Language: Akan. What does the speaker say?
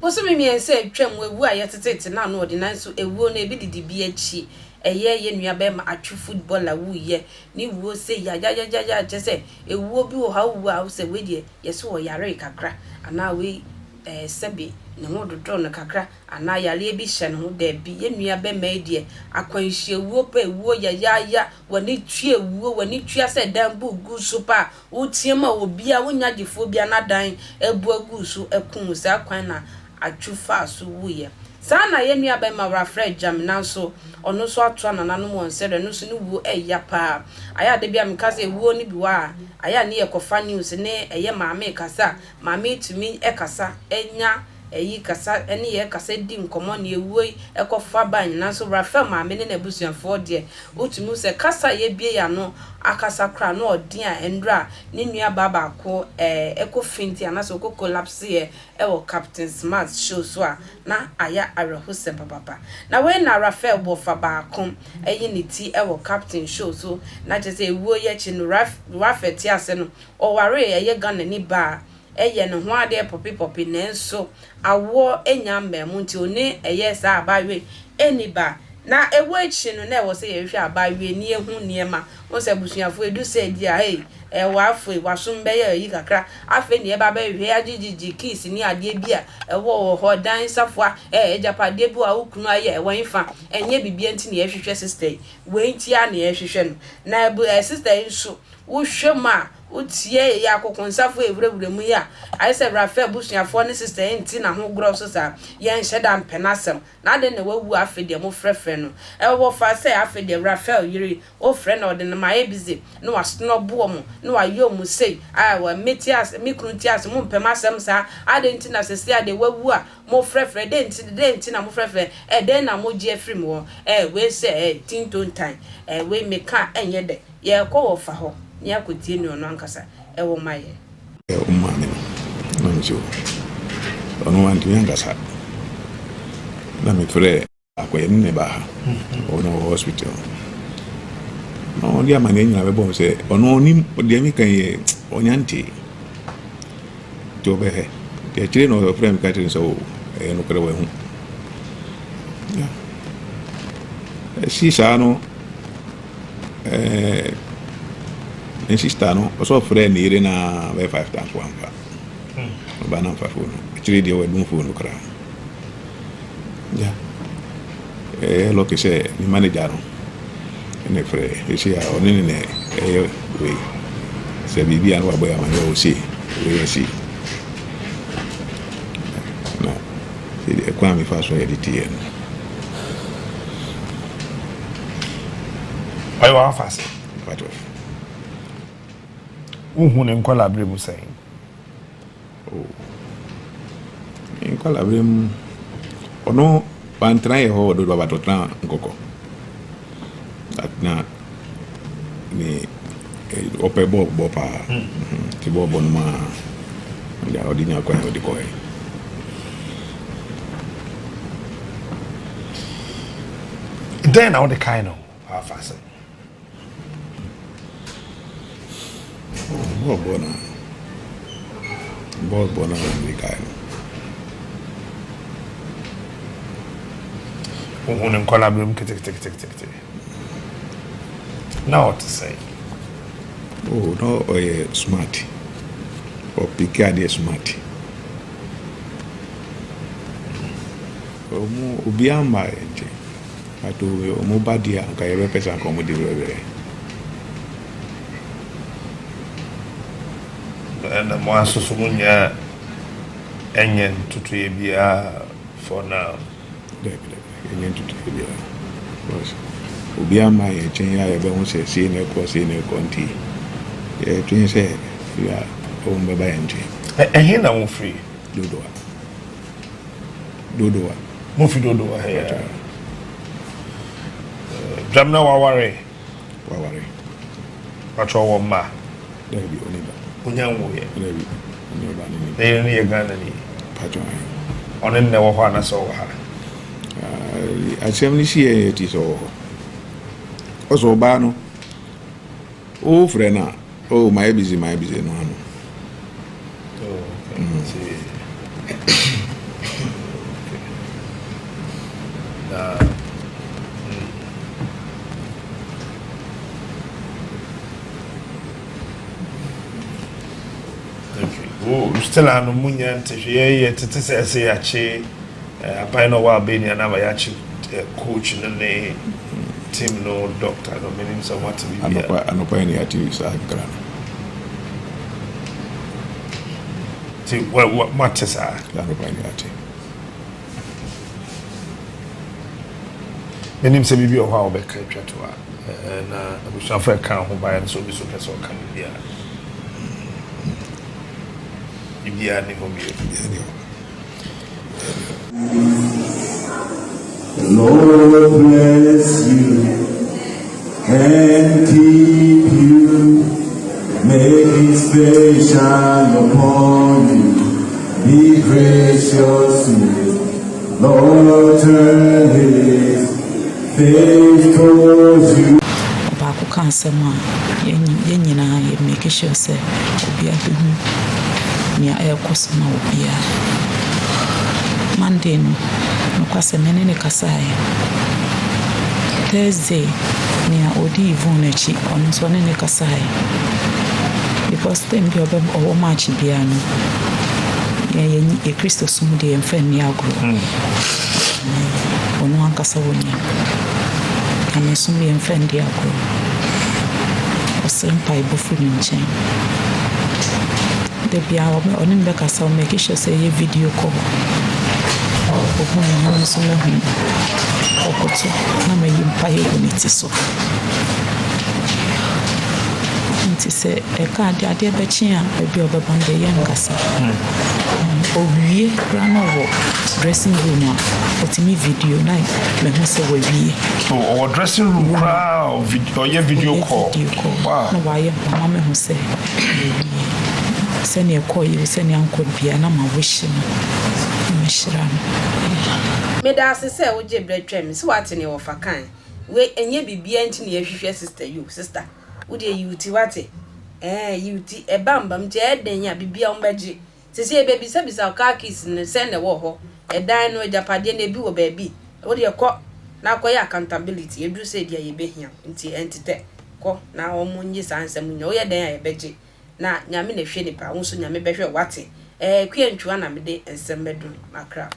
Oso me say twam wewu a yetete na no ordinance so ewu na ebi didi bi achi ye nua be ma atwu footballer wu ye ni wuo say ya je say ewu bi wo ha wu a say we de yeso wo yare kakra ana we sebi ne ho dodo no kakra ana yare bi hye ne ho da bi ye nua be ma de akwanhie wuo pa ewu ya woni twa ewu woni twa say dan bu gu so pa wo tiema obi a wonya gifo bia na dan ebu agu so ekun sa kwan na atwufa so wuye sana ye nua be ma Fred jam na so ono so atwa na nanu mo nsere no so ne wu eya pa aya de bia meka say wu ni bi wa aya ne yekofa news ne eye maame kasa maame tumi ekasa enya eyi kasa ene ye kasa di nkomo ne ewuo ekofa ban na so Rafael maame ne na busuafo de otumi se kasa ye bie ya no akasa kra no odin a endra ne nua baba ko ekofinti anaso ko collapse ye ewo Captain Smart show so a na aya arehose papa na we na Rafael bofa ba kom eyi ne ti ewo Captain show so na je say ewuo ye chi no Rafael ti ase no o ware ye Ghana ni ba eye no ho ade popi nenso awo enya mmemu nti one eye sa abawe eniba na ewo echi no na ewo se ye hwe abawe ni ehu niema won se busuafo edu se dia hey ewa afo wasum be ye yi kakra afi ne eba be hwe agigigi kiss ni ade bia ewo ho dan safua ejapade bu a ukunu aye ewo nfa enye bibia nti ne ye hwehwe sister we nti a ne ye hwehwe no na bu sister nso wo hwema utie ya kokonsafo ewurawura mu ya ai se Rafael busuafo ne sister enti na ho gro so sa ye nheda mpenasem na de ne wawu afede mo frefre no wo fa se afede Rafael yiri o frɛ na ode ne maye bize no wasno bo mo no wayo mu sei ai wa metias mikruntias mo mpemasem sa ade enti na sese ade wawu a mo frefre de enti na mo frefre de na mo je free mo we se tintontan we meka enye de ye ko wo fa ho ni akotie ni ono ankasa ewo maye umane nonjo ono wanti ankasa na me fere akoye ne ba ono hospital no dia mane nyina be bom se ono ni dia mi kan ye onyanti to be he dia chire no fere mi ka chire so no kare we hu ya si sa no insista no so frɛ ne ire na be 5 times 1 pa ba na fa phone chiri dia we dum phone kra ya lo que se mi manager no ne frɛ e sia oni ne we se bibi an wa boya man yo si we si na se kwa mi fa so edit ai wa fast what uhun en kwala bremu sai en kwala brem ono pantra ye ho do baba to tran nkoko na ni ope bo pa ti bo bon ma ya odinya kwa odi ko e then now the kind of fast bona ni kai uhun collaborate kete now what to say no smart or pikade smart omo obiamba enje ato omo badia ka yebe pesa ko mo dibrebe and mo asoso munya enyen tutu ye bia for now enyen tutu ye bia was obiamba ye chen ya yebe ho se si ne ko nti e twin se ya o mbeba enje ehin na mo free dodoa mo fi dodoa he jamna waware pacho wo ma debi oniba onyanwo ye debi oniba ni ye Ghana ni pacho onen ne wo ho na so wo ha asem ni si e ti so oso ba no o frena o my busy no ano Oh, still an munya to say a che a pino wa beni another yachi coach and a team no doctor no meaning so what to be I know any activities I can. See what matters are I know any activity. Meaning say be or how be catch to her and we shall for count who buy and so be so person can be here. The Lord bless you and keep you, make His face shine upon you, be gracious to you. Lord, turn His face towards you. Baku cancer ma yenina ye make sure say obi abehu nia ekosoma obia Monday no kwase mene ne kasai Thursday nia odi ivon echi on so ne kasai because them bi obo match bia no ye Christo sum de emfa ni agro onu ankasa wonya ame sum ye emfa ndi agro osem pai bofu ni nchen the bia onim be kasa make sure say ye video call ogun na so na hu okoto na me yimpa ye unity so nti se e ka ade be chi a bi obeba nde ye nkasa owie rano wo dressing room a otimi video na me hu se wo wie or dressing room crowd video or video call wow no why mama me hu se send your call you send your uncle bia na ma wish no me shira no me da se wo je bread twem se what ne wo fa kan we enye bibia nti ne yehwehwe sister wo de yuti wate yuti e bambam je eden ya bibia wo beje se e baby bisa ka kiss ne send ne wo ho e dan no japade na bi wo baby wo de ko na ko ya accountability edu se dia ye behia nti entite ko na wo munyi sansam nya wo ye dan ya ye beje na nyame na hwe nipa wo so nyame behwe wate kwiantwa na mede ensem bedun makra